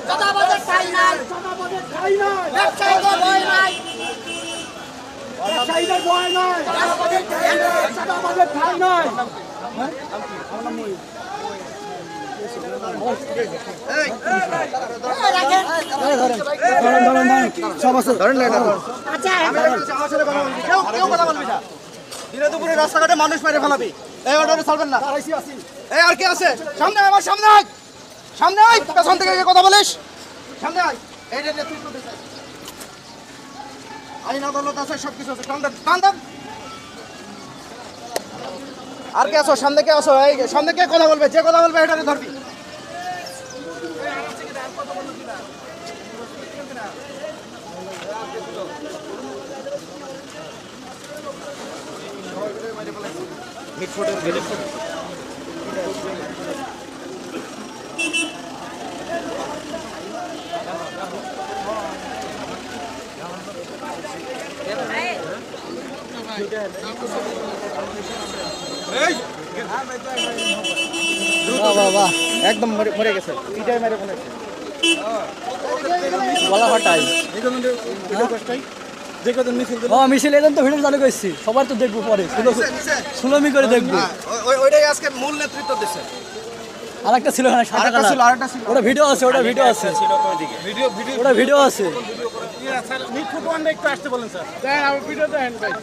চাঁদাবাজের ঠাঁই নাই, ব্যবসায়ীদের ভয় নাই, ব্যবসায়ীদের ভয় নাই, চাঁদাবাজের ঠাঁই নাই। দুপুরে রাস্তাঘাটে মানুষ মেরে ফেলাবি, এই অর্ডারে চলবেন না। এই আর কি আছে? সামনে আমার সামনে আয়, সামনে আয়, পেছন থেকে কথা বলিস, সামনে আয়। এই যে নেতৃত্ব দিচ্ছে, আইন আদালত আছে, সবকিছু আছে, টান দেন, টান দেন। আর কে আসো? সামনে কে আসো? এই সামনে কে কথা বলবে? যে কথা বলবে এটারে ধরবি। একদম মরে গেছে, পিটাই মেরে ফেলেছে, গলা ফাটাই। মিছিল এজন তো ভিডিও চালু করছি, সবার তো দেখবো পরে, সুলমি করে দেখবো। ওইটাই আজকে মূল নেতৃত্ব দিচ্ছে। আর একটা ছিল ওটা ভিডিও আছে, ওটা ভিডিও আছে, ওটা ভিডিও আছে। একটু আসতে বলেন স্যার, ভিডিও দেন ভাই।